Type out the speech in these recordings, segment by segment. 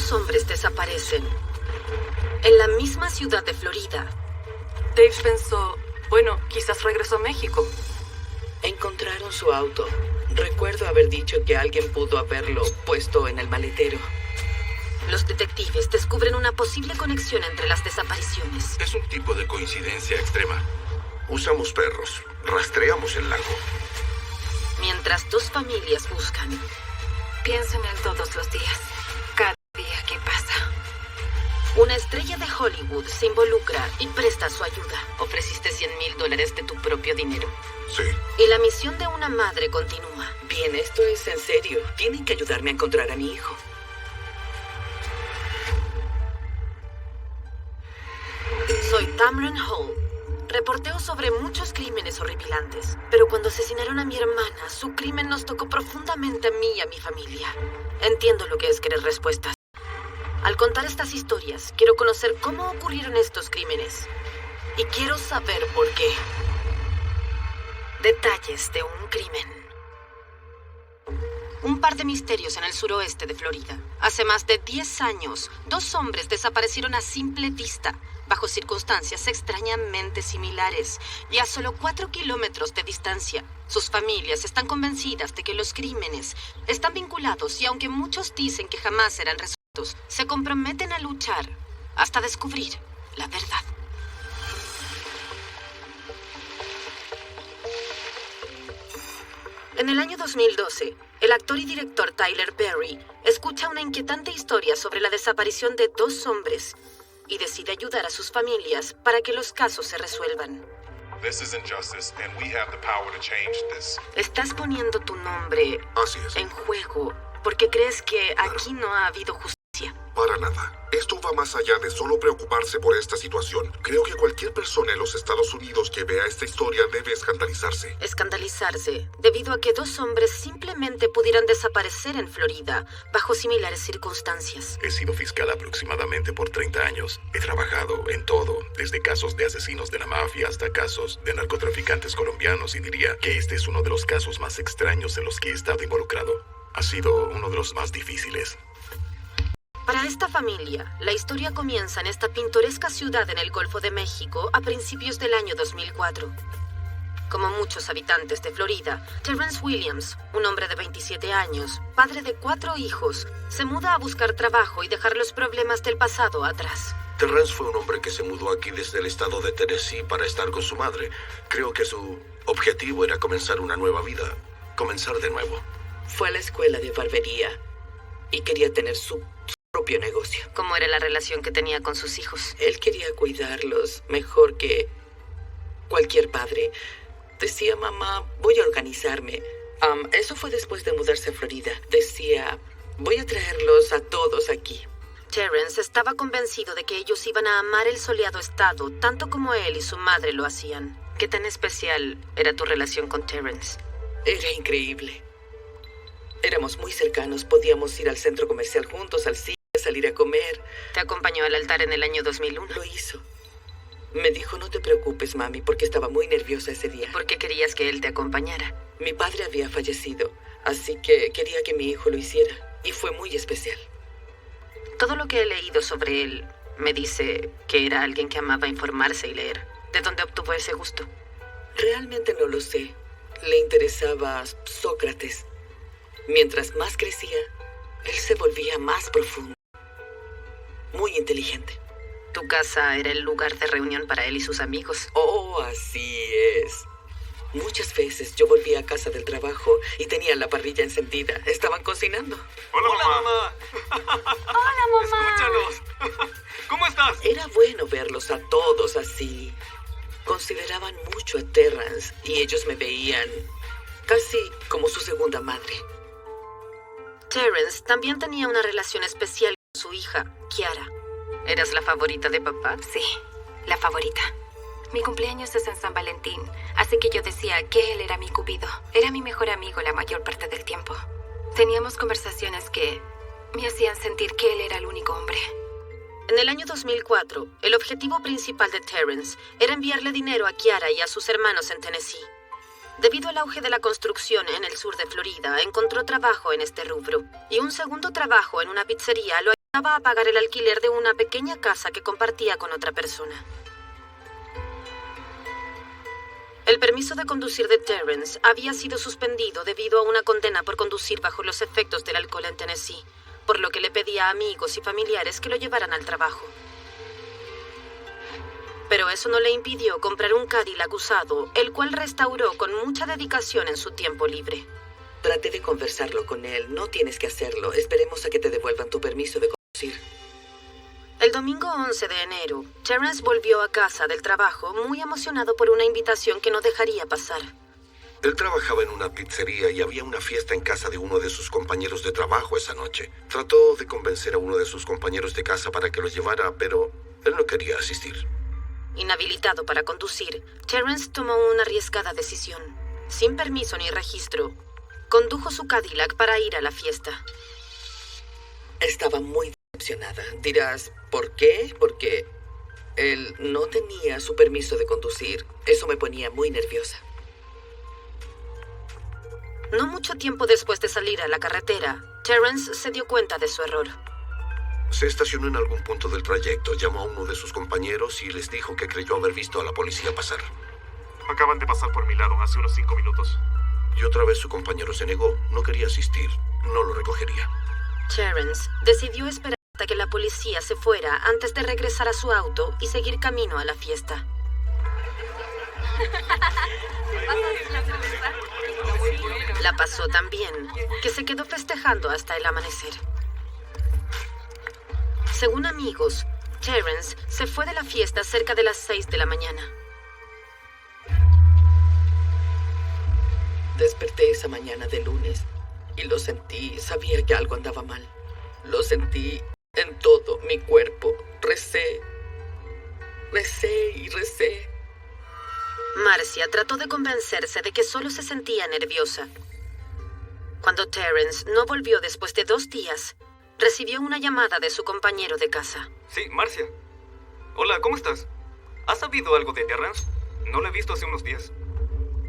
dos hombres desaparecen en la misma ciudad de Florida. Dave pensó, bueno, quizás regresó a México. Encontraron su auto. Recuerdo haber dicho que alguien pudo haberlo puesto en el maletero. Los detectives descubren una posible conexión entre las desapariciones. Es un tipo de coincidencia extrema. Usamos perros. Rastreamos el lago. Mientras dos familias buscan. Pienso en él todos los días. Cada día que pasa. Una estrella de Hollywood se involucra y presta su ayuda. Ofreciste $100,000 de tu propio dinero. Sí. Y la misión de una madre continúa. Bien, esto es en serio. Tienen que ayudarme a encontrar a mi hijo. Soy Tamron Hall. Reporteo sobre muchos crímenes horripilantes. Pero cuando asesinaron a mi hermana, su crimen nos tocó profundamente a mí y a mi familia. Entiendo lo que es querer respuestas. Al contar estas historias, quiero conocer cómo ocurrieron estos crímenes. Y quiero saber por qué. Detalles de un crimen. Un par de misterios en el suroeste de Florida. Hace más de 10 años, dos hombres desaparecieron a simple vista, bajo circunstancias extrañamente similares, y a solo 4 kilómetros de distancia. Sus familias están convencidas de que los crímenes están vinculados y aunque muchos dicen que jamás serán resueltos, se comprometen a luchar hasta descubrir la verdad. En el año 2012, el actor y director Tyler Perry escucha una inquietante historia sobre la desaparición de dos hombres y decide ayudar a sus familias para que los casos se resuelvan. This is injustice, and we have the power to change this. Estás poniendo tu nombre Así es. en juego porque crees que aquí no ha habido justicia. Para nada. Esto va más allá de solo preocuparse por esta situación. Creo que cualquier persona en los Estados Unidos que vea esta historia debe escandalizarse. Escandalizarse debido a que dos hombres simplemente pudieran desaparecer en Florida bajo similares circunstancias. He sido fiscal aproximadamente por 30 años. He trabajado en todo, desde casos de asesinos de la mafia hasta casos de narcotraficantes colombianos, y diría que este es uno de los casos más extraños en los que he estado involucrado. Ha sido uno de los más difíciles. Para esta familia, la historia comienza en esta pintoresca ciudad en el Golfo de México a principios del año 2004. Como muchos habitantes de Florida, Terrence Williams, un hombre de 27 años, padre de 4 hijos, se muda a buscar trabajo y dejar los problemas del pasado atrás. Terrence fue un hombre que se mudó aquí desde el estado de Tennessee para estar con su madre. Creo que su objetivo era comenzar una nueva vida, comenzar de nuevo. Fue a la escuela de barbería y quería tener su propio negocio. ¿Cómo era la relación que tenía con sus hijos? Él quería cuidarlos mejor que cualquier padre. Decía, mamá, voy a organizarme. Eso fue después de mudarse a Florida. Decía, voy a traerlos a todos aquí. Terrence estaba convencido de que ellos iban a amar el soleado estado tanto como él y su madre lo hacían. ¿Qué tan especial era tu relación con Terrence? Era increíble. Éramos muy cercanos. Podíamos ir al centro comercial juntos, al cine, salir a comer. ¿Te acompañó al altar en el año 2001? Lo hizo. Me dijo, no te preocupes, mami, porque estaba muy nerviosa ese día. ¿Por qué querías que él te acompañara? Mi padre había fallecido, así que quería que mi hijo lo hiciera. Y fue muy especial. Todo lo que he leído sobre él me dice que era alguien que amaba informarse y leer. ¿De dónde obtuvo ese gusto? Realmente no lo sé. Le interesaba Sócrates. Mientras más crecía, él se volvía más profundo. Muy inteligente. ¿Tu casa era el lugar de reunión para él y sus amigos? Oh, así es. Muchas veces yo volvía a casa del trabajo y tenían la parrilla encendida. Estaban cocinando. Hola, mamá. ¡Hola, mamá! Escúchanos. ¿Cómo estás? Era bueno verlos a todos así. Consideraban mucho a Terrence y ellos me veían casi como su segunda madre. Terrence también tenía una relación especial con su hija, Kiara. ¿Eras la favorita de papá? Sí, la favorita. Mi cumpleaños es en San Valentín, así que yo decía que él era mi cupido. Era mi mejor amigo la mayor parte del tiempo. Teníamos conversaciones que me hacían sentir que él era el único hombre. En el año 2004, el objetivo principal de Terrence era enviarle dinero a Kiara y a sus hermanos en Tennessee. Debido al auge de la construcción en el sur de Florida, encontró trabajo en este rubro y un segundo trabajo en una pizzería lo a pagar el alquiler de una pequeña casa que compartía con otra persona. El permiso de conducir de Terrence había sido suspendido debido a una condena por conducir bajo los efectos del alcohol en Tennessee, por lo que le pedía a amigos y familiares que lo llevaran al trabajo. Pero eso no le impidió comprar un Cadillac usado, el cual restauró con mucha dedicación en su tiempo libre. Traté de conversarlo con él. No tienes que hacerlo. Esperemos a que te devuelvan tu permiso de conducir. El domingo 11 de enero, Terrence volvió a casa del trabajo muy emocionado por una invitación que no dejaría pasar. Él trabajaba en una pizzería y había una fiesta en casa de uno de sus compañeros de trabajo esa noche. Trató de convencer a uno de sus compañeros de casa para que lo llevara, pero él no quería asistir. Inhabilitado para conducir, Terrence tomó una arriesgada decisión. Sin permiso ni registro, condujo su Cadillac para ir a la fiesta. Estaba muy decepcionada. Dirás, ¿por qué? Porque él no tenía su permiso de conducir. Eso me ponía muy nerviosa. No mucho tiempo después de salir a la carretera, Terrence se dio cuenta de su error. Se estacionó en algún punto del trayecto, llamó a uno de sus compañeros y les dijo que creyó haber visto a la policía pasar. Acaban de pasar por mi lado hace unos 5 minutos. Y otra vez su compañero se negó, no quería asistir, no lo recogería. Terrence decidió esperar hasta que la policía se fuera antes de regresar a su auto y seguir camino a la fiesta. La pasó tan bien que se quedó festejando hasta el amanecer. Según amigos, Terrence se fue de la fiesta cerca de las 6 de la mañana. Desperté esa mañana de lunes y lo sentí. Sabía que algo andaba mal. Lo sentí en todo mi cuerpo. Recé y recé. Marcia trató de convencerse de que solo se sentía nerviosa. Cuando Terrence no volvió después de 2 días, recibió una llamada de su compañero de casa. Sí, Marcia. Hola, ¿cómo estás? ¿Has sabido algo de Terrence? No lo he visto hace unos días.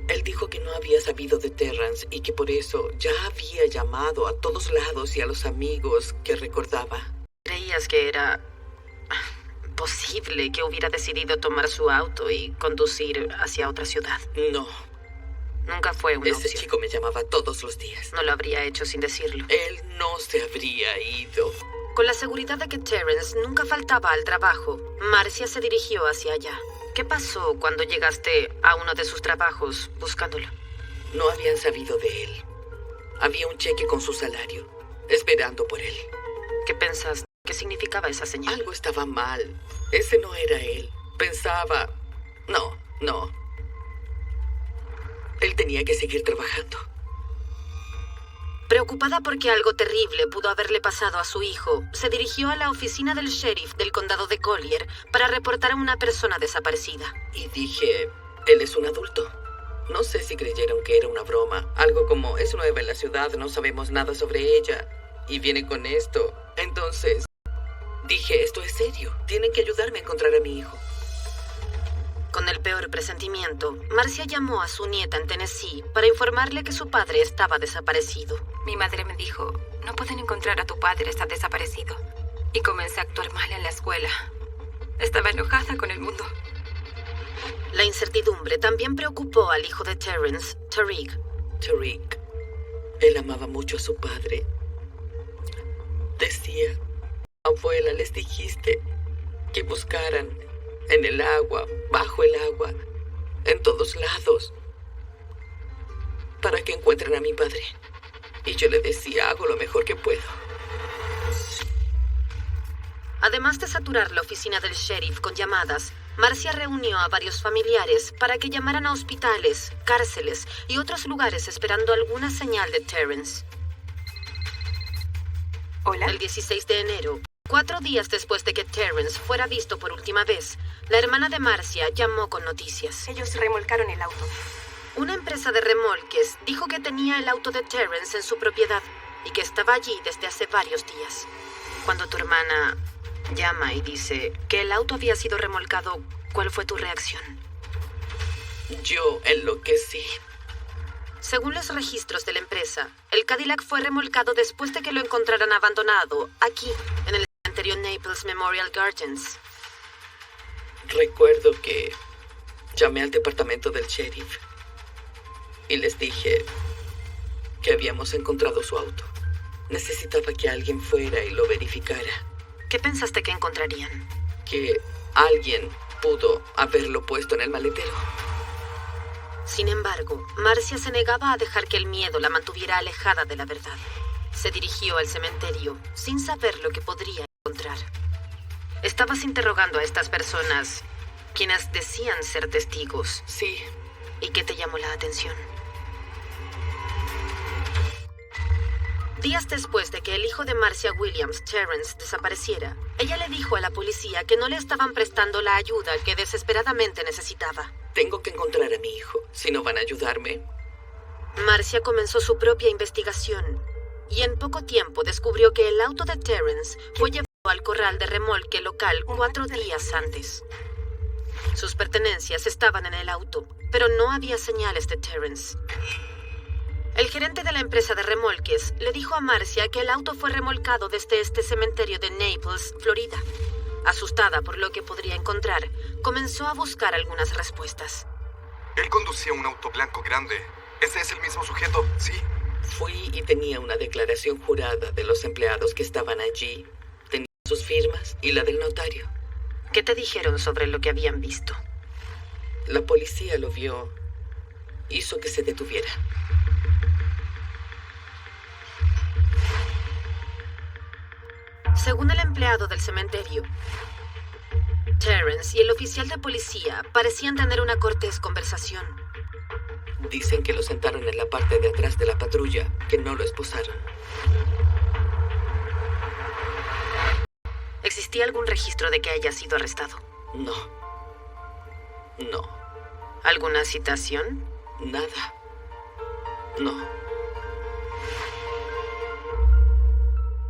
Él dijo que no había sabido de Terrence y que por eso ya había llamado a todos lados y a los amigos que recordaba. ¿Creías que era posible que hubiera decidido tomar su auto y conducir hacia otra ciudad? No. Nunca fue una Ese opción. chico me llamaba todos los días. No lo habría hecho sin decirlo. Él no se habría ido. Con la seguridad de que Terrence nunca faltaba al trabajo, Marcia se dirigió hacia allá. ¿Qué pasó cuando llegaste a uno de sus trabajos buscándolo? No habían sabido de él. Había un cheque con su salario, esperando por él. ¿Qué pensás? ¿Qué significaba esa señal? Algo estaba mal. Ese no era él. Pensaba... No. Él tenía que seguir trabajando. Preocupada porque algo terrible pudo haberle pasado a su hijo, se dirigió a la oficina del sheriff del condado de Collier para reportar a una persona desaparecida. Y dije, él es un adulto. No sé si creyeron que era una broma. Algo como, es nueva en la ciudad, no sabemos nada sobre ella. Y viene con esto. Entonces, dije, esto es serio. Tienen que ayudarme a encontrar a mi hijo. Con el peor presentimiento, Marcia llamó a su nieta en Tennessee para informarle que su padre estaba desaparecido. Mi madre me dijo, no pueden encontrar a tu padre, está desaparecido. Y comencé a actuar mal en la escuela. Estaba enojada con el mundo. La incertidumbre también preocupó al hijo de Terrence, Tariq. Tariq. Él amaba mucho a su padre. Decía, abuela, les dijiste que buscaran en el agua, bajo el agua, en todos lados, para que encuentren a mi padre. Y yo le decía, hago lo mejor que puedo. Además de saturar la oficina del sheriff con llamadas, Marcia reunió a varios familiares para que llamaran a hospitales, cárceles y otros lugares esperando alguna señal de Terrence. Hola. El 16 de enero, 4 días después de que Terrence fuera visto por última vez, la hermana de Marcia llamó con noticias. Ellos remolcaron el auto. Una empresa de remolques dijo que tenía el auto de Terrence en su propiedad y que estaba allí desde hace varios días. Cuando tu hermana llama y dice que el auto había sido remolcado, ¿cuál fue tu reacción? Yo enloquecí. Según los registros de la empresa, el Cadillac fue remolcado después de que lo encontraran abandonado aquí, en el cementerio Naples Memorial Gardens. Recuerdo que llamé al departamento del sheriff y les dije que habíamos encontrado su auto. Necesitaba que alguien fuera y lo verificara. ¿Qué pensaste que encontrarían? Que alguien pudo haberlo puesto en el maletero. Sin embargo, Marcia se negaba a dejar que el miedo la mantuviera alejada de la verdad. Se dirigió al cementerio sin saber lo que podría encontrar. Estabas interrogando a estas personas, quienes decían ser testigos. Sí. ¿Y qué te llamó la atención? Días después de que el hijo de Marcia Williams, Terrence, desapareciera, ella le dijo a la policía que no le estaban prestando la ayuda que desesperadamente necesitaba. Tengo que encontrar a mi hijo. Si no van a ayudarme. Marcia comenzó su propia investigación y en poco tiempo descubrió que el auto de Terrence fue llevado al corral de remolque local 4 días antes. Sus pertenencias estaban en el auto, pero no había señales de Terrence. El gerente de la empresa de remolques le dijo a Marcia que el auto fue remolcado desde este cementerio de Naples, Florida. Asustada por lo que podría encontrar, comenzó a buscar algunas respuestas. Él conducía un auto blanco grande. ¿Ese es el mismo sujeto? Sí. Fui y tenía una declaración jurada de los empleados que estaban allí. Tenía sus firmas y la del notario. ¿Qué te dijeron sobre lo que habían visto? La policía lo vio. Hizo que se detuviera. Según el empleado del cementerio, Terrence y el oficial de policía parecían tener una cortés conversación. Dicen que lo sentaron en la parte de atrás de la patrulla, que no lo esposaron. ¿Existía algún registro de que haya sido arrestado? No. ¿Alguna citación? Nada. No.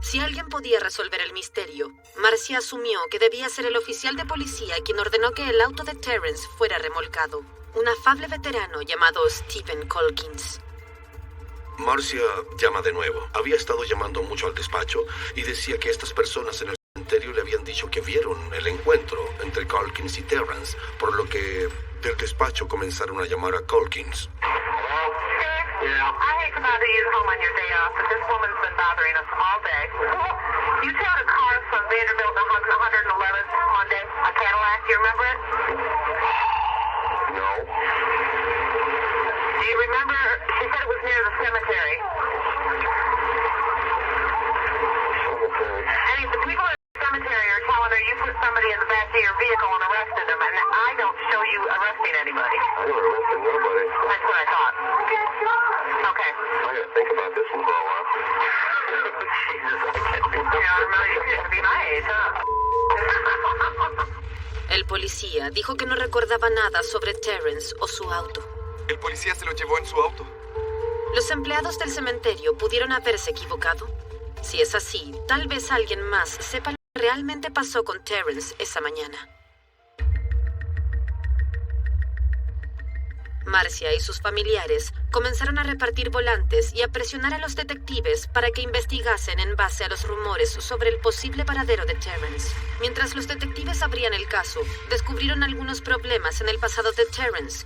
Si alguien podía resolver el misterio, Marcia asumió que debía ser el oficial de policía quien ordenó que el auto de Terrence fuera remolcado. Un afable veterano llamado Stephen Colkins. Marcia llama de nuevo. Había estado llamando mucho al despacho y decía que estas personas en el cementerio le habían dicho que vieron el encuentro entre Colkins y Terrence, por lo que del despacho comenzaron a llamar a Colkins. I hate to bother you home on your day off, but this woman's been bothering us all day. You towed a car from Vanderbilt to 111th Monday, a Cadillac, do you remember it? No. Do you remember, she said it was near the cemetery. I mean, the people in the cemetery are telling her you put somebody in the back of your vehicle and arrested them, and I don't show you arresting anybody. I never arrested nobody. That's what I thought. Okay. I gotta think about this one for a while. Jesus, I can't think. You know, remember you used to be my age, huh? El policía dijo que no recordaba nada sobre Terrence o su auto. El policía se lo llevó en su auto. Los empleados del cementerio pudieron haberse equivocado. Si es así, tal vez alguien más sepa lo que realmente pasó con Terrence esa mañana. Marcia y sus familiares comenzaron a repartir volantes y a presionar a los detectives para que investigasen en base a los rumores sobre el posible paradero de Terrence. Mientras los detectives abrían el caso, descubrieron algunos problemas en el pasado de Terrence,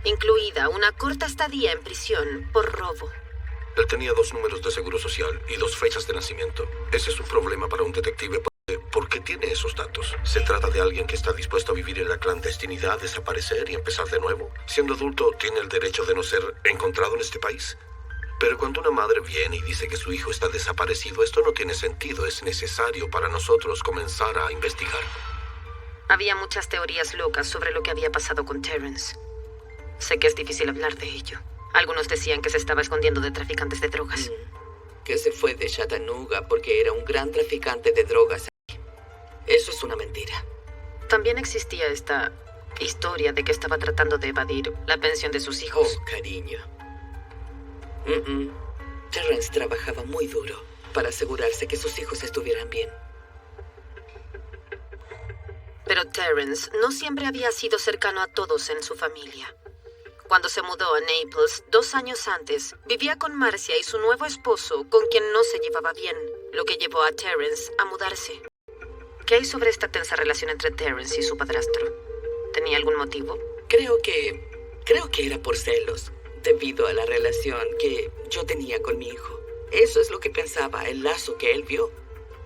incluida una corta estadía en prisión por robo. Él tenía 2 números de seguro social y 2 fechas de nacimiento. Ese es un problema para un detective. ¿Por qué tiene esos datos? ¿Se trata de alguien que está dispuesto a vivir en la clandestinidad, desaparecer y empezar de nuevo? Siendo adulto, ¿tiene el derecho de no ser encontrado en este país? Pero cuando una madre viene y dice que su hijo está desaparecido, esto no tiene sentido. Es necesario para nosotros comenzar a investigar. Había muchas teorías locas sobre lo que había pasado con Terrence. Sé que es difícil hablar de ello. Algunos decían que se estaba escondiendo de traficantes de drogas. Que se fue de Chattanooga porque era un gran traficante de drogas. Eso es una mentira. También existía esta historia de que estaba tratando de evadir la pensión de sus hijos. Oh, cariño. Terrence trabajaba muy duro para asegurarse que sus hijos estuvieran bien. Pero Terrence no siempre había sido cercano a todos en su familia. Cuando se mudó a Naples 2 años antes, vivía con Marcia y su nuevo esposo, con quien no se llevaba bien, lo que llevó a Terrence a mudarse. ¿Qué hay sobre esta tensa relación entre Terrence y su padrastro? ¿Tenía algún motivo? Creo que era por celos, debido a la relación que yo tenía con mi hijo. Eso es lo que pensaba, el lazo que él vio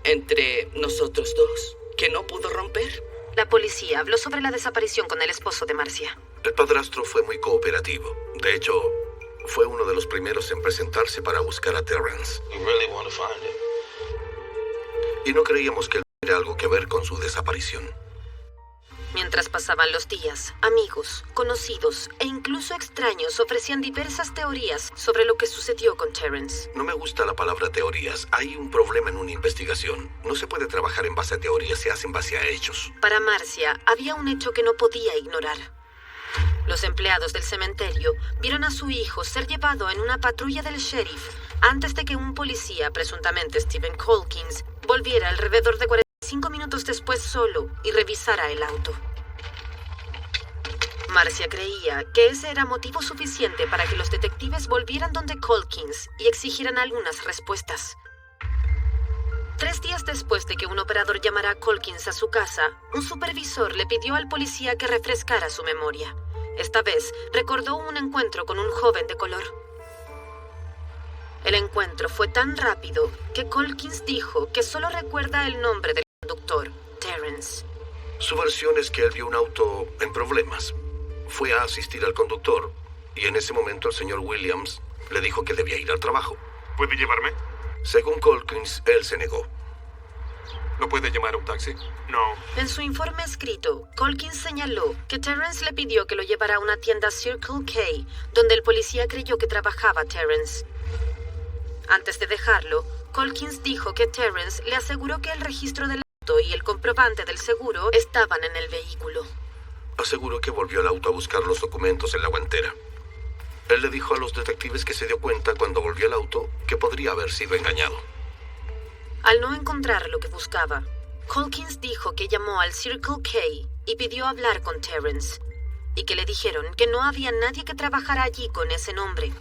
entre nosotros dos, que no pudo romper. La policía habló sobre la desaparición con el esposo de Marcia. El padrastro fue muy cooperativo. De hecho, fue uno de los primeros en presentarse para buscar a Terrence. Y no creíamos que él tuviera algo que ver con su desaparición. Mientras pasaban los días, amigos, conocidos e incluso extraños ofrecían diversas teorías sobre lo que sucedió con Terrence. No me gusta la palabra teorías. Hay un problema en una investigación. No se puede trabajar en base a teorías, se hace en base a hechos. Para Marcia, había un hecho que no podía ignorar. Los empleados del cementerio vieron a su hijo ser llevado en una patrulla del sheriff antes de que un policía, presuntamente Stephen Colkins, volviera alrededor de 45 minutos después solo y revisara el auto. Marcia creía que ese era motivo suficiente para que los detectives volvieran donde Colkins y exigieran algunas respuestas. 3 días después de que un operador llamara a Colkins a su casa, un supervisor le pidió al policía que refrescara su memoria. Esta vez recordó un encuentro con un joven de color. El encuentro fue tan rápido que Colkins dijo que solo recuerda el nombre del conductor, Terrence. Su versión es que él vio un auto en problemas. Fue a asistir al conductor y en ese momento el señor Williams le dijo que debía ir al trabajo. ¿Puede llevarme? Según Colkins, él se negó. ¿No puede llamar a un taxi? No. En su informe escrito, Colkins señaló que Terrence le pidió que lo llevara a una tienda Circle K, donde el policía creyó que trabajaba Terrence. Antes de dejarlo, Colkins dijo que Terrence le aseguró que el registro del auto y el comprobante del seguro estaban en el vehículo. Aseguró que volvió al auto a buscar los documentos en la guantera. Él le dijo a los detectives que se dio cuenta cuando volvió al auto que podría haber sido engañado. Al no encontrar lo que buscaba, Colkins dijo que llamó al Circle K y pidió hablar con Terrence, y que le dijeron que no había nadie que trabajara allí con ese nombre,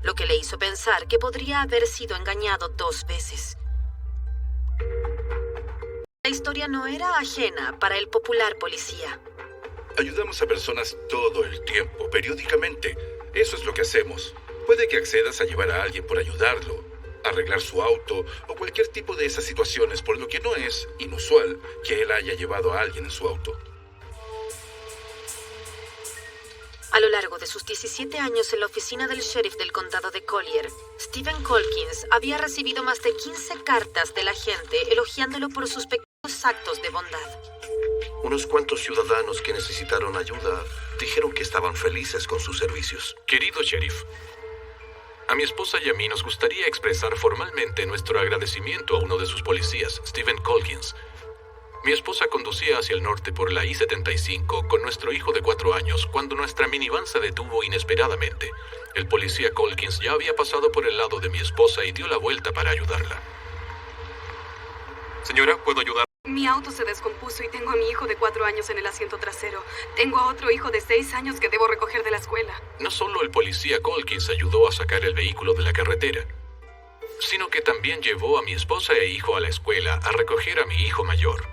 lo que le hizo pensar que podría haber sido engañado 2 veces. La historia no era ajena para el popular policía. Ayudamos a personas todo el tiempo, periódicamente. Eso es lo que hacemos. Puede que accedas a llevar a alguien por ayudarlo, arreglar su auto o cualquier tipo de esas situaciones, por lo que no es inusual que él haya llevado a alguien en su auto. A lo largo de sus 17 años en la oficina del sheriff del condado de Collier, Stephen Colkins había recibido más de 15 cartas de la gente elogiándolo por sus pequeños actos de bondad. Unos cuantos ciudadanos que necesitaron ayuda dijeron que estaban felices con sus servicios. Querido sheriff, a mi esposa y a mí nos gustaría expresar formalmente nuestro agradecimiento a uno de sus policías, Stephen Colkins. Mi esposa conducía hacia el norte por la I-75 con nuestro hijo de 4 años cuando nuestra minivan se detuvo inesperadamente. El policía Colkins ya había pasado por el lado de mi esposa y dio la vuelta para ayudarla. Señora, ¿puedo ayudar? Mi auto se descompuso y tengo a mi hijo de 4 años en el asiento trasero. Tengo a otro hijo de 6 años que debo recoger de la escuela. No solo el policía Colkins ayudó a sacar el vehículo de la carretera, sino que también llevó a mi esposa e hijo a la escuela a recoger a mi hijo mayor.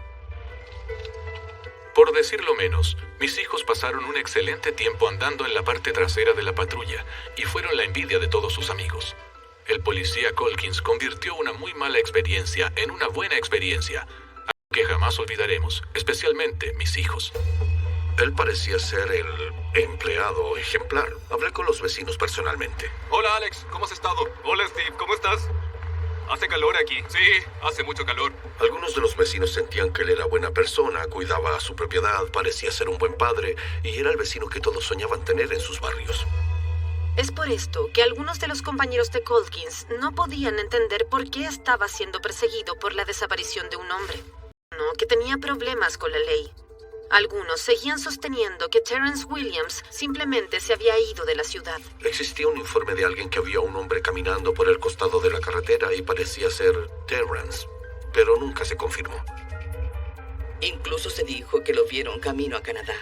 Por decirlo menos, mis hijos pasaron un excelente tiempo andando en la parte trasera de la patrulla y fueron la envidia de todos sus amigos. El policía Colkins convirtió una muy mala experiencia en una buena experiencia, que jamás olvidaremos, especialmente mis hijos. Él parecía ser el empleado ejemplar. Hablé con los vecinos personalmente. Hola, Alex. ¿Cómo has estado? Hola, Steve. ¿Cómo estás? Hace calor aquí. Sí, hace mucho calor. Algunos de los vecinos sentían que él era buena persona, cuidaba su propiedad, parecía ser un buen padre y era el vecino que todos soñaban tener en sus barrios. Es por esto que algunos de los compañeros de Colkins no podían entender por qué estaba siendo perseguido por la desaparición de un hombre. Que tenía problemas con la ley. Algunos seguían sosteniendo que Terrence Williams simplemente se había ido de la ciudad. Existía un informe de alguien que vio a un hombre caminando por el costado de la carretera y parecía ser Terrence, pero nunca se confirmó. Incluso se dijo que lo vieron camino a Canadá.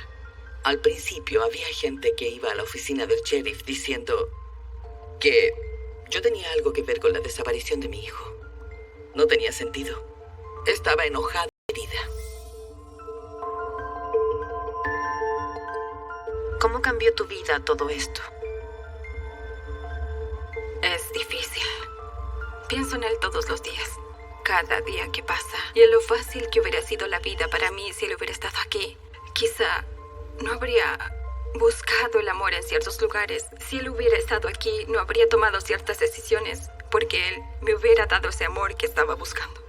Al principio había gente que iba a la oficina del sheriff diciendo que yo tenía algo que ver con la desaparición de mi hijo. No tenía sentido. Estaba enojada y herida. ¿Cómo cambió tu vida todo esto? Es difícil. Pienso en él todos los días, cada día que pasa, y en lo fácil que hubiera sido la vida para mí si él hubiera estado aquí. Quizá no habría buscado el amor en ciertos lugares. Si él hubiera estado aquí, no habría tomado ciertas decisiones, porque él me hubiera dado ese amor que estaba buscando.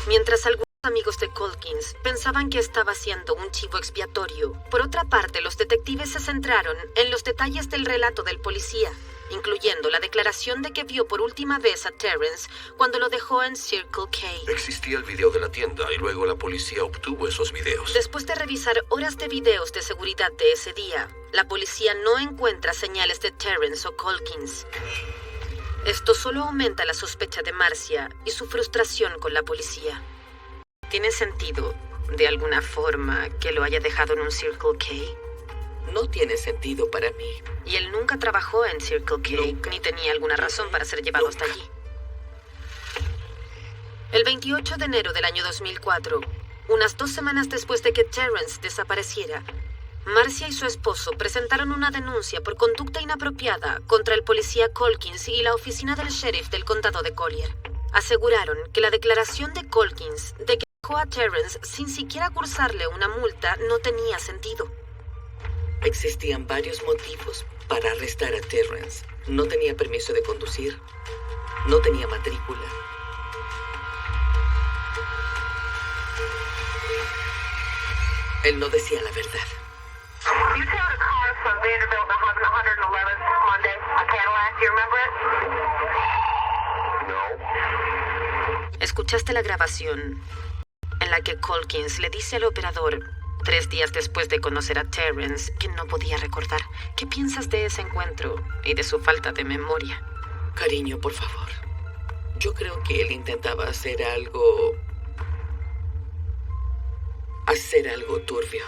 Mientras algunos amigos de Calkins pensaban que estaba siendo un chivo expiatorio, por otra parte, los detectives se centraron en los detalles del relato del policía, incluyendo la declaración de que vio por última vez a Terrence cuando lo dejó en Circle K. Existía el video de la tienda y luego la policía obtuvo esos videos. Después de revisar horas de videos de seguridad de ese día, la policía no encuentra señales de Terrence o Calkins. Esto solo aumenta la sospecha de Marcia y su frustración con la policía. ¿Tiene sentido, de alguna forma, que lo haya dejado en un Circle K? No tiene sentido para mí. Y él nunca trabajó en Circle K, ni tenía alguna razón para ser llevado hasta allí. El 28 de enero del año 2004, unas 2 semanas después de que Terrence desapareciera, Marcia y su esposo presentaron una denuncia por conducta inapropiada contra el policía Calkins y la oficina del sheriff del condado de Collier. Aseguraron que la declaración de Calkins de que dejó a Terrence sin siquiera cursarle una multa no tenía sentido. Existían varios motivos para arrestar a Terrence. No tenía permiso de conducir. No tenía matrícula. Él no decía la verdad. You towed a car from Vanderbilt to 111th Monday, a Cadillac. Do you remember it? No. Escuchaste la grabación en la que Calkins le dice al operador, 3 días después de conocer a Terrence, que no podía recordar. ¿Qué piensas de ese encuentro y de su falta de memoria? Cariño, por favor. Yo creo que él intentaba hacer algo turbio.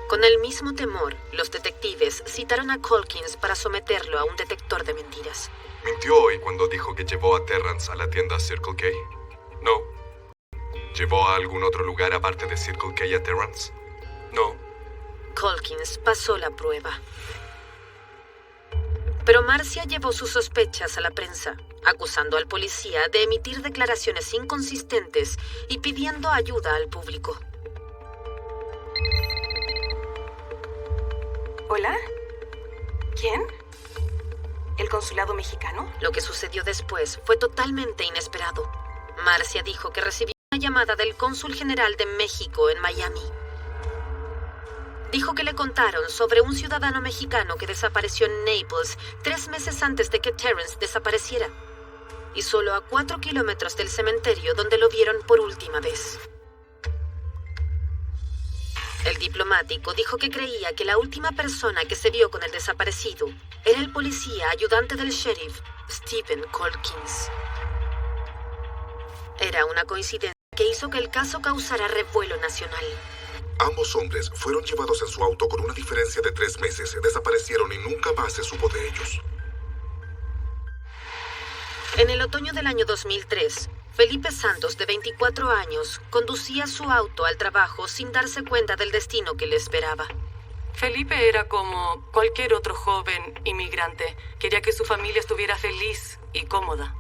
Con el mismo temor, los detectives citaron a Calkins para someterlo a un detector de mentiras. ¿Mintió hoy cuando dijo que llevó a Terrence a la tienda Circle K? No. ¿Llevó a algún otro lugar aparte de Circle K a Terrence? No. Calkins pasó la prueba. Pero Marcia llevó sus sospechas a la prensa, acusando al policía de emitir declaraciones inconsistentes y pidiendo ayuda al público. ¿Hola? ¿Quién? ¿El consulado mexicano? Lo que sucedió después fue totalmente inesperado. Marcia dijo que recibió una llamada del cónsul general de México en Miami. Dijo que le contaron sobre un ciudadano mexicano que desapareció en Naples 3 meses antes de que Terrence desapareciera, y solo a 4 kilómetros del cementerio donde lo vieron por última vez. El diplomático dijo que creía que la última persona que se vio con el desaparecido era el policía ayudante del sheriff, Stephen Calkins. Era una coincidencia que hizo que el caso causara revuelo nacional. Ambos hombres fueron llevados en su auto con una diferencia de 3 meses. Desaparecieron y nunca más se supo de ellos. En el otoño del año 2003, Felipe Santos, de 24 años, conducía su auto al trabajo sin darse cuenta del destino que le esperaba. Felipe era como cualquier otro joven inmigrante. Quería que su familia estuviera feliz y cómoda.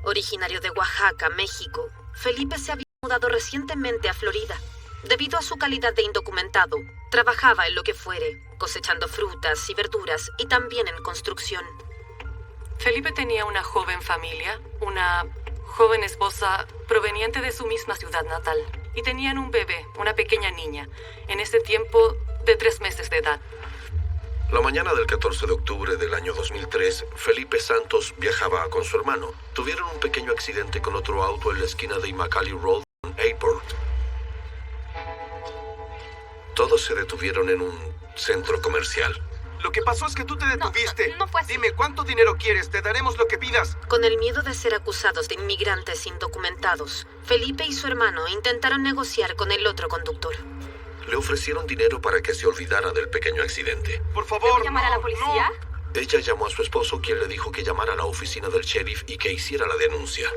Originario de Oaxaca, México, Felipe se había mudado recientemente a Florida. Debido a su calidad de indocumentado, trabajaba en lo que fuere, cosechando frutas y verduras y también en construcción. Felipe tenía una joven familia, una joven esposa proveniente de su misma ciudad natal, y tenían un bebé, una pequeña niña, en ese tiempo de 3 meses de edad. La mañana del 14 de octubre del año 2003, Felipe Santos viajaba con su hermano. Tuvieron un pequeño accidente con otro auto en la esquina de Immokalee Road en Airport. Todos se detuvieron en un centro comercial. Lo que pasó es que tú te detuviste. No fue así. Dime, ¿cuánto dinero quieres? Te daremos lo que pidas. Con el miedo de ser acusados de inmigrantes indocumentados, Felipe y su hermano intentaron negociar con el otro conductor. Le ofrecieron dinero para que se olvidara del pequeño accidente. Por favor, ¿Llamar a la policía? Ella llamó a su esposo, quien le dijo que llamara a la oficina del sheriff y que hiciera la denuncia.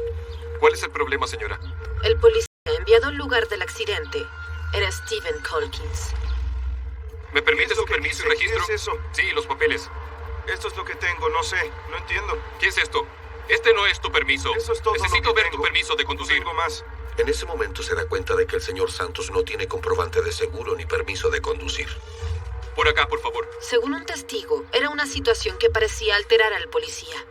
¿Cuál es el problema, señora? El policía enviado al lugar del accidente era Stephen Calkins. ¿Me permite su permiso y registro? ¿Qué es eso? Sí, los papeles. Esto es lo que tengo, no sé, no entiendo. ¿Qué es esto? Este no es tu permiso. Eso es todo Necesito lo que ver tu tengo. permiso de conducir. No tengo más. En ese momento se da cuenta de que el señor Santos no tiene comprobante de seguro ni permiso de conducir. Por acá, por favor. Según un testigo, era una situación que parecía alterar al policía.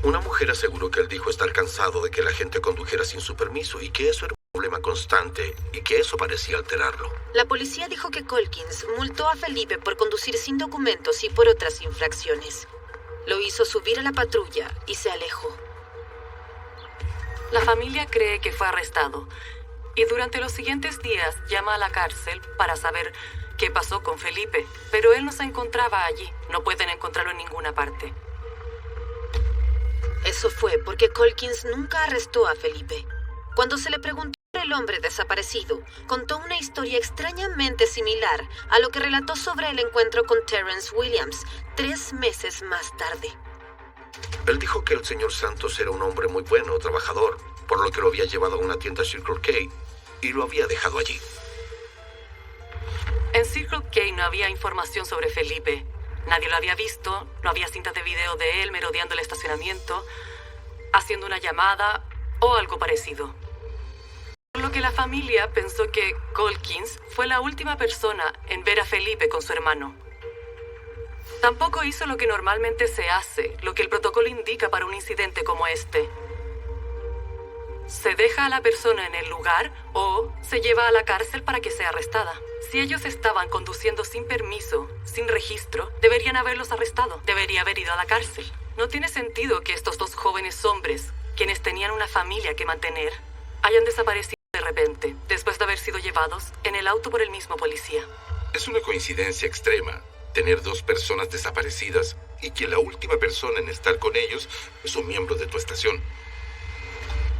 Una mujer aseguró que él dijo estar cansado de que la gente condujera sin su permiso y que eso era un problema constante y que eso parecía alterarlo. La policía dijo que Colkins multó a Felipe por conducir sin documentos y por otras infracciones. Lo hizo subir a la patrulla y se alejó. La familia cree que fue arrestado y durante los siguientes días llama a la cárcel para saber qué pasó con Felipe, pero él no se encontraba allí. No pueden encontrarlo en ninguna parte. Eso fue porque Colkins nunca arrestó a Felipe. Cuando se le preguntó por el hombre desaparecido, contó una historia extrañamente similar a lo que relató sobre el encuentro con Terrence Williams 3 meses más tarde. Él dijo que el señor Santos era un hombre muy bueno, trabajador, por lo que lo había llevado a una tienda Circle K y lo había dejado allí. En Circle K no había información sobre Felipe. Nadie lo había visto, no había cintas de video de él merodeando el estacionamiento, haciendo una llamada o algo parecido. Por lo que la familia pensó que Colkins fue la última persona en ver a Felipe con su hermano. Tampoco hizo lo que normalmente se hace, lo que el protocolo indica para un incidente como este. Se deja a la persona en el lugar o se lleva a la cárcel para que sea arrestada. Si ellos estaban conduciendo sin permiso, sin registro, deberían haberlos arrestado. Debería haber ido a la cárcel. No tiene sentido que estos 2 jóvenes hombres, quienes tenían una familia que mantener, hayan desaparecido de repente, después de haber sido llevados en el auto por el mismo policía. Es una coincidencia extrema tener 2 personas desaparecidas y que la última persona en estar con ellos es un miembro de tu estación.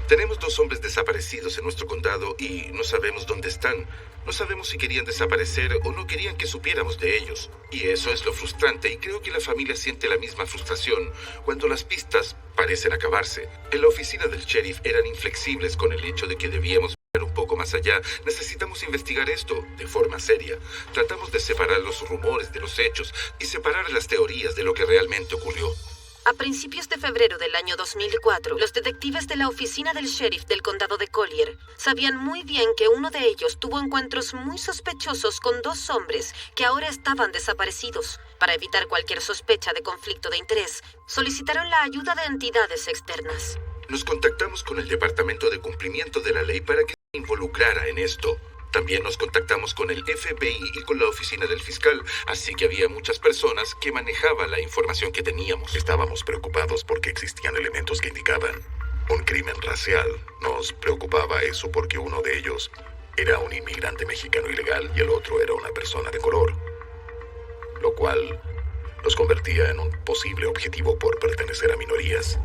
Tenemos 2 hombres desaparecidos en nuestro condado y no sabemos dónde están. No sabemos si querían desaparecer o no querían que supiéramos de ellos. Y eso es lo frustrante, y creo que la familia siente la misma frustración cuando las pistas parecen acabarse. En la oficina del sheriff eran inflexibles con el hecho de que debíamos mirar un poco más allá. Necesitamos investigar esto de forma seria. Tratamos de separar los rumores de los hechos y separar las teorías de lo que realmente ocurrió. A principios de febrero del año 2004, los detectives de la oficina del sheriff del condado de Collier sabían muy bien que uno de ellos tuvo encuentros muy sospechosos con 2 hombres que ahora estaban desaparecidos. Para evitar cualquier sospecha de conflicto de interés, solicitaron la ayuda de entidades externas. Nos contactamos con el Departamento de Cumplimiento de la Ley para que se involucrara en esto. También nos contactamos con el FBI y con la oficina del fiscal, así que había muchas personas que manejaban la información que teníamos. Estábamos preocupados porque existían elementos que indicaban un crimen racial. Nos preocupaba eso porque uno de ellos era un inmigrante mexicano ilegal y el otro era una persona de color, lo cual los convertía en un posible objetivo por pertenecer a minorías.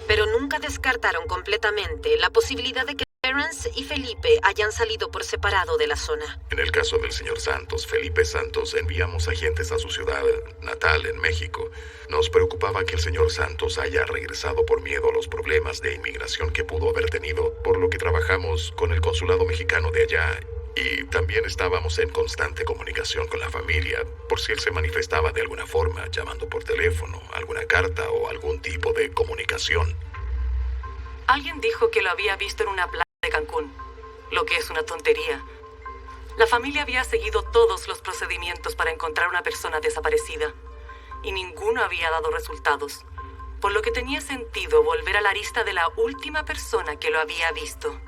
Pero nunca descartaron completamente la posibilidad de que Terrence y Felipe hayan salido por separado de la zona. En el caso del señor Santos, Felipe Santos, enviamos agentes a su ciudad natal en México. Nos preocupaba que el señor Santos haya regresado por miedo a los problemas de inmigración que pudo haber tenido, por lo que trabajamos con el consulado mexicano de allá y también estábamos en constante comunicación con la familia por si él se manifestaba de alguna forma, llamando por teléfono, alguna carta o algún tipo de comunicación. Alguien dijo que lo había visto en una playa de Cancún, lo que es una tontería. La familia había seguido todos los procedimientos para encontrar una persona desaparecida y ninguno había dado resultados, por lo que tenía sentido volver a la lista de la última persona que lo había visto.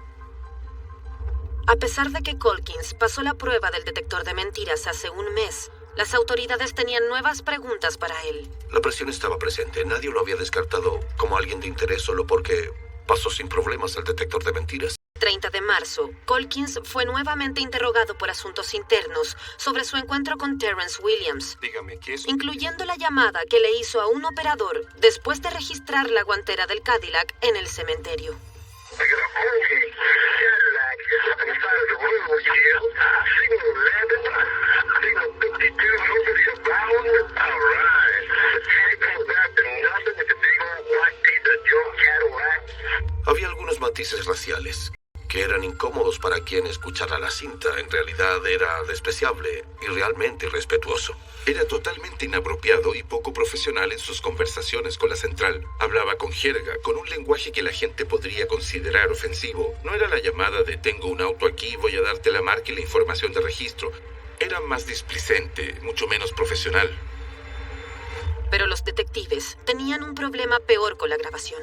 A pesar de que Colkins pasó la prueba del detector de mentiras hace un mes, las autoridades tenían nuevas preguntas para él. La presión estaba presente. Nadie lo había descartado como alguien de interés solo porque pasó sin problemas el detector de mentiras. El 30 de marzo, Colkins fue nuevamente interrogado por asuntos internos sobre su encuentro con Terrence Williams, Dígame, ¿qué es? incluyendo la llamada que le hizo a un operador después de registrar la guantera del Cadillac en el cementerio. Había algunos matices raciales que eran incómodos para quien escuchara la cinta. En realidad era despreciable y realmente irrespetuoso. Era totalmente inapropiado y poco profesional en sus conversaciones con la central. Hablaba con jerga, con un lenguaje que la gente podría considerar ofensivo. No era la llamada de tengo un auto aquí, voy a darte la marca y la información de registro. Era más displicente, mucho menos profesional. Pero los detectives tenían un problema peor con la grabación.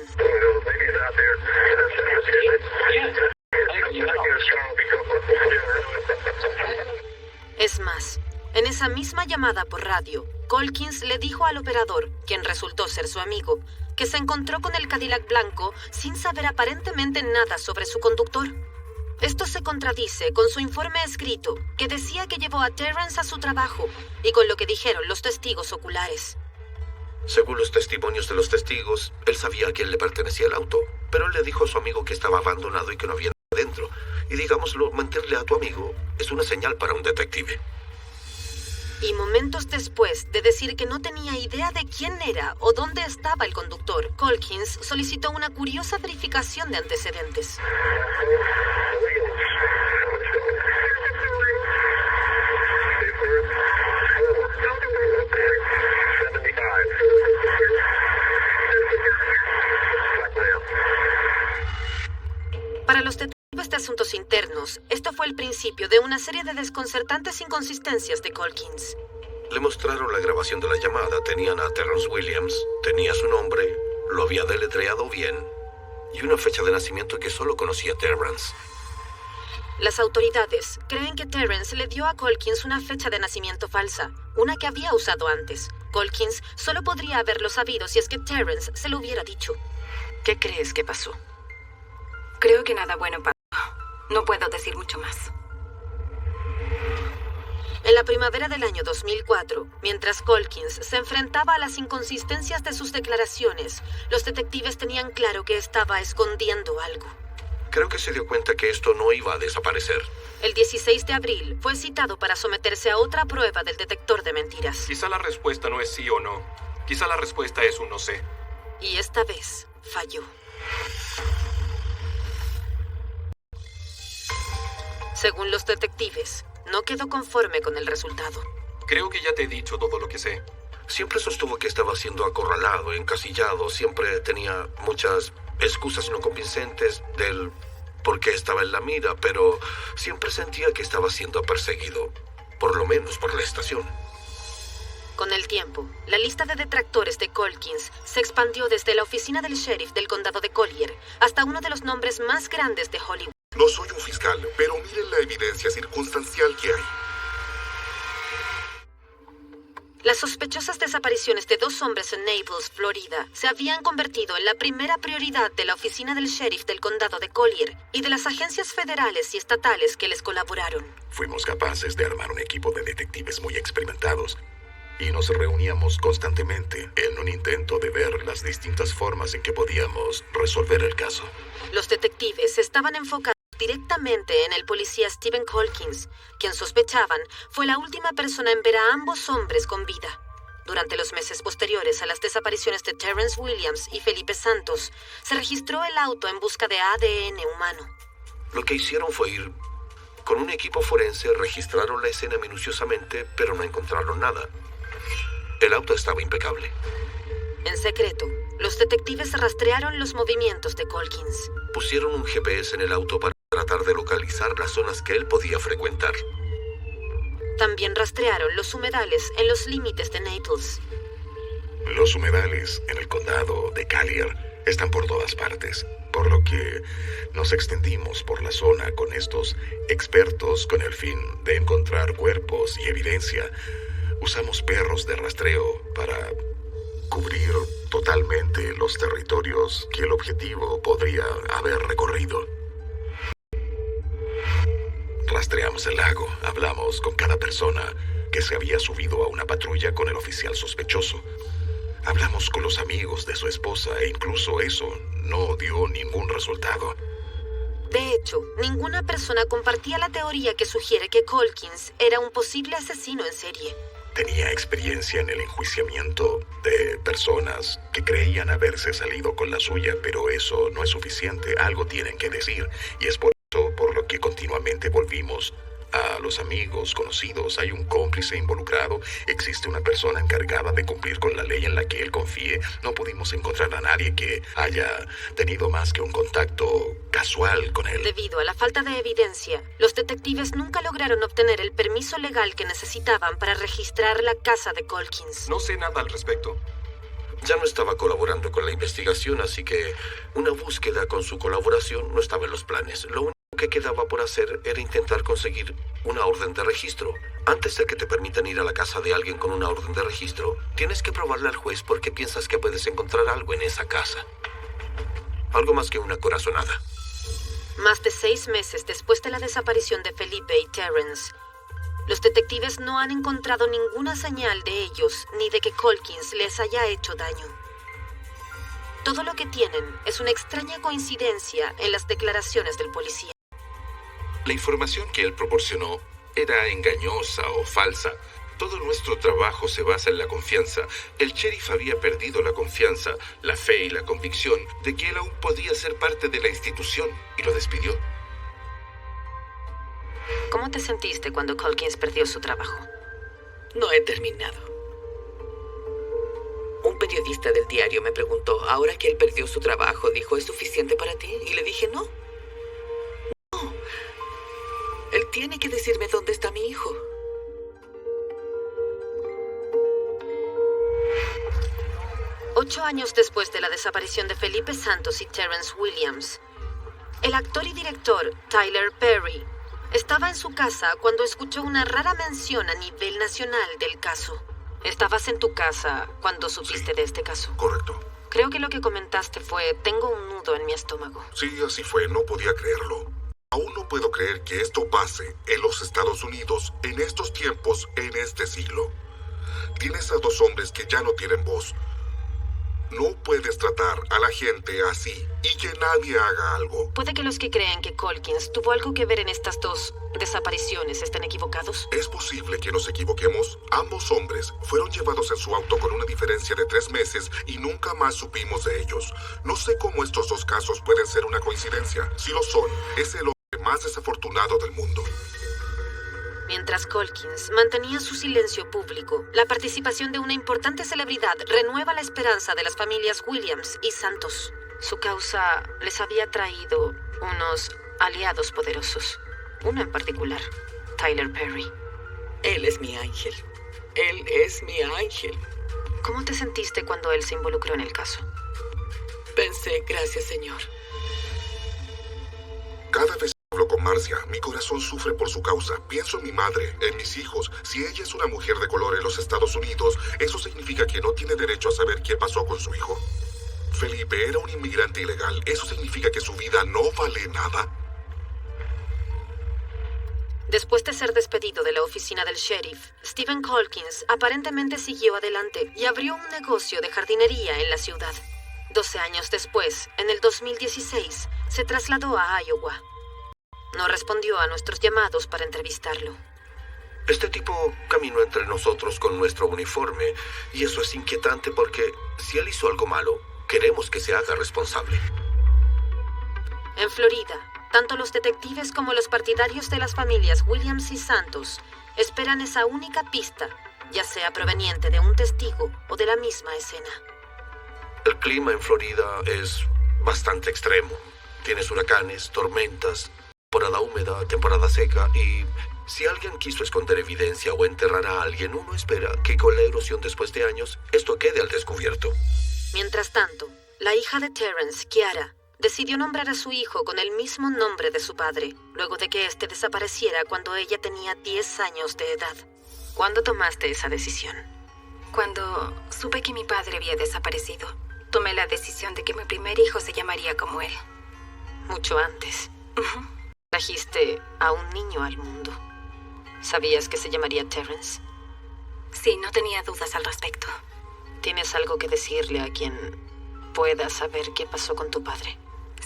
Es más, en esa misma llamada por radio, Colkins le dijo al operador, quien resultó ser su amigo, que se encontró con el Cadillac blanco sin saber aparentemente nada sobre su conductor. Esto se contradice con su informe escrito, que decía que llevó a Terrence a su trabajo, y con lo que dijeron los testigos oculares. Según los testimonios de los testigos, él sabía a quién le pertenecía el auto, pero él le dijo a su amigo que estaba abandonado y que no había nada dentro. Y digámoslo, mentirle a tu amigo es una señal para un detective. Y momentos después de decir que no tenía idea de quién era o dónde estaba el conductor, Colkins solicitó una curiosa verificación de antecedentes. Para los detectives de asuntos internos, esto fue el principio de una serie de desconcertantes inconsistencias de Colkins. Le mostraron la grabación de la llamada. Tenían a Terrence Williams, tenía su nombre, lo había deletreado bien, y una fecha de nacimiento que solo conocía Terrence. Las autoridades creen que Terrence le dio a Colkins una fecha de nacimiento falsa, una que había usado antes. Colkins solo podría haberlo sabido si es que Terrence se lo hubiera dicho. ¿Qué crees que pasó? Creo que nada bueno pasó. No puedo decir mucho más. En la primavera del año 2004, mientras Colkins se enfrentaba a las inconsistencias de sus declaraciones, los detectives tenían claro que estaba escondiendo algo. Creo que se dio cuenta que esto no iba a desaparecer. El 16 de abril fue citado para someterse a otra prueba del detector de mentiras. Quizá la respuesta no es sí o no. Quizá la respuesta es un no sé. Y esta vez falló. Según los detectives, no quedó conforme con el resultado. Creo que ya te he dicho todo lo que sé. Siempre sostuvo que estaba siendo acorralado, encasillado. Siempre tenía muchas excusas no convincentes del por qué estaba en la mira, pero siempre sentía que estaba siendo perseguido, por lo menos por la estación. Con el tiempo, la lista de detractores de Colkins se expandió desde la oficina del sheriff del condado de Collier hasta uno de los nombres más grandes de Hollywood. No soy un fiscal, pero miren la evidencia circunstancial que hay. Las sospechosas desapariciones de 2 hombres en Naples, Florida, se habían convertido en la primera prioridad de la oficina del sheriff del condado de Collier y de las agencias federales y estatales que les colaboraron. Fuimos capaces de armar un equipo de detectives muy experimentados y nos reuníamos constantemente en un intento de ver las distintas formas en que podíamos resolver el caso. Los detectives estaban enfocados directamente en el policía Stephen Colkins, quien sospechaban fue la última persona en ver a ambos hombres con vida. Durante los meses posteriores a las desapariciones de Terrence Williams y Felipe Santos, se registró el auto en busca de ADN humano. Lo que hicieron fue ir con un equipo forense, registraron la escena minuciosamente, pero no encontraron nada. El auto estaba impecable. En secreto, los detectives rastrearon los movimientos de Colkins. Pusieron un GPS en el auto para tratar de localizar las zonas que él podía frecuentar. También rastrearon los humedales en los límites de Naples. Los humedales en el condado de Collier están por todas partes, por lo que nos extendimos por la zona con estos expertos con el fin de encontrar cuerpos y evidencia. Usamos perros de rastreo para cubrir totalmente los territorios que el objetivo podría haber recorrido. Rastreamos el lago, hablamos con cada persona que se había subido a una patrulla con el oficial sospechoso. Hablamos con los amigos de su esposa e incluso eso no dio ningún resultado. De hecho, ninguna persona compartía la teoría que sugiere que Colkins era un posible asesino en serie. Tenía experiencia en el enjuiciamiento de personas que creían haberse salido con la suya, pero eso no es suficiente. Algo tienen que decir, y es por eso que continuamente volvimos a los amigos, conocidos. Hay un cómplice involucrado. Existe una persona encargada de cumplir con la ley en la que él confíe. No pudimos encontrar a nadie que haya tenido más que un contacto casual con él. Debido a la falta de evidencia, los detectives nunca lograron obtener el permiso legal que necesitaban para registrar la casa de Colkins. No sé nada al respecto. Ya no estaba colaborando con la investigación, así que una búsqueda con su colaboración no estaba en los planes. Lo único que quedaba por hacer era intentar conseguir una orden de registro. Antes de que te permitan ir a la casa de alguien con una orden de registro, tienes que probarle al juez por qué piensas que puedes encontrar algo en esa casa. Algo más que una corazonada. Más de 6 meses después de la desaparición de Felipe y Terrence, los detectives no han encontrado ninguna señal de ellos ni de que Colkins les haya hecho daño. Todo lo que tienen es una extraña coincidencia en las declaraciones del policía. La información que él proporcionó era engañosa o falsa. Todo nuestro trabajo se basa en la confianza. El sheriff había perdido la confianza, la fe y la convicción de que él aún podía ser parte de la institución y lo despidió. ¿Cómo te sentiste cuando Colkins perdió su trabajo? No he terminado. Un periodista del diario me preguntó, ahora que él perdió su trabajo, dijo, ¿es suficiente para ti? Y le dije, no. No. Él tiene que decirme dónde está mi hijo. Ocho años después de la desaparición de Felipe Santos y Terrence Williams, el actor y director Tyler Perry estaba en su casa cuando escuchó una rara mención a nivel nacional del caso. ¿Estabas en tu casa cuando supiste de este caso? Correcto. Creo que lo que comentaste fue, tengo un nudo en mi estómago. Sí, así fue, no podía creerlo. Aún no puedo creer que esto pase en los Estados Unidos, en estos tiempos, en este siglo. Tienes a 2 hombres que ya no tienen voz. No puedes tratar a la gente así y que nadie haga algo. Puede que los que creen que Colkins tuvo algo que ver en estas 2 desapariciones estén equivocados. Es posible que nos equivoquemos. Ambos hombres fueron llevados en su auto con una diferencia de 3 meses y nunca más supimos de ellos. No sé cómo estos 2 casos pueden ser una coincidencia. Si lo son, es el hombre más desafortunado del mundo. Mientras Colkins mantenía su silencio público, la participación de una importante celebridad renueva la esperanza de las familias Williams y Santos. Su causa les había traído unos aliados poderosos. Uno en particular, Tyler Perry. Él es mi ángel. Él es mi ángel. ¿Cómo te sentiste cuando él se involucró en el caso? Pensé, gracias, Señor. Cada vez que hablo con Marcia, mi corazón sufre por su causa. Pienso en mi madre, en mis hijos. Si ella es una mujer de color en los Estados Unidos, eso significa que no tiene derecho a saber qué pasó con su hijo. Felipe era un inmigrante ilegal. Eso significa que su vida no vale nada. Después de ser despedido de la oficina del sheriff, Stephen Colkins aparentemente siguió adelante y abrió un negocio de jardinería en la ciudad. 12 años después, en el 2016, se trasladó a Iowa. No respondió a nuestros llamados para entrevistarlo. Este tipo caminó entre nosotros con nuestro uniforme, y eso es inquietante porque si él hizo algo malo, queremos que se haga responsable. En Florida, tanto los detectives como los partidarios de las familias Williams y Santos esperan esa única pista, ya sea proveniente de un testigo o de la misma escena. El clima en Florida es bastante extremo. Tienes huracanes, tormentas, temporada húmeda, temporada seca y si alguien quiso esconder evidencia o enterrar a alguien, uno espera que con la erosión después de años, esto quede al descubierto. Mientras tanto, la hija de Terrence, Kiara, decidió nombrar a su hijo con el mismo nombre de su padre, luego de que éste desapareciera cuando ella tenía 10 años de edad. ¿Cuándo tomaste esa decisión? Cuando supe que mi padre había desaparecido, tomé la decisión de que mi primer hijo se llamaría como él. Mucho antes. Trajiste a un niño al mundo. ¿Sabías que se llamaría Terrence? Sí, no tenía dudas al respecto. ¿Tienes algo que decirle a quien pueda saber qué pasó con tu padre?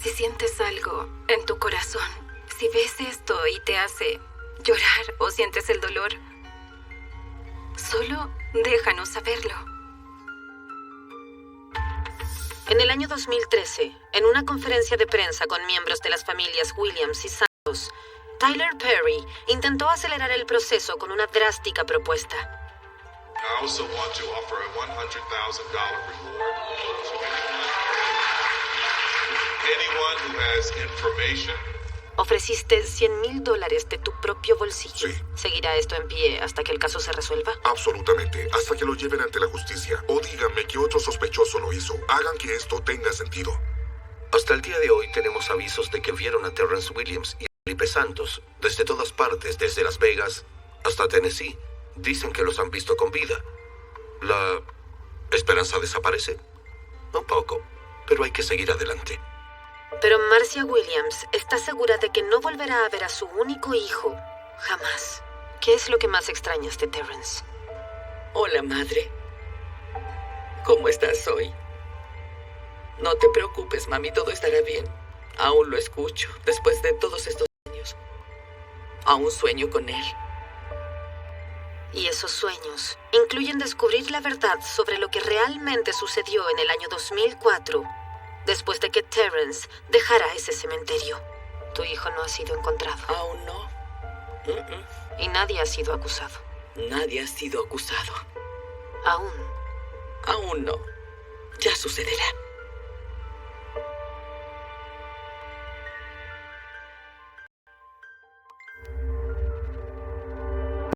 Si sientes algo en tu corazón, si ves esto y te hace llorar o sientes el dolor, solo déjanos saberlo. En el año 2013, en una conferencia de prensa con miembros de las familias Williams y Santos, Tyler Perry intentó acelerar el proceso con una drástica propuesta. I also want to offer a $100,000 reward to anyone who has information. Ofreciste $100,000 de tu propio bolsillo. Sí. ¿Seguirá esto en pie hasta que el caso se resuelva? Absolutamente, hasta que lo lleven ante la justicia. O díganme que otro sospechoso lo hizo. Hagan que esto tenga sentido. Hasta el día de hoy tenemos avisos de que vieron a Terrence Williams y a Felipe Santos desde todas partes, desde Las Vegas hasta Tennessee. Dicen que los han visto con vida. ¿La esperanza desaparece? Un poco, pero hay que seguir adelante. Pero Marcia Williams está segura de que no volverá a ver a su único hijo jamás. ¿Qué es lo que más extrañas de Terrence? Hola, madre. ¿Cómo estás hoy? No te preocupes, mami, todo estará bien. Aún lo escucho, después de todos estos años. Aún sueño con él. Y esos sueños incluyen descubrir la verdad sobre lo que realmente sucedió en el año 2004, después de que Terrence dejara ese cementerio. Tu hijo no ha sido encontrado. Aún no. Y nadie ha sido acusado. Nadie ha sido acusado. Aún. Aún no. Ya sucederá.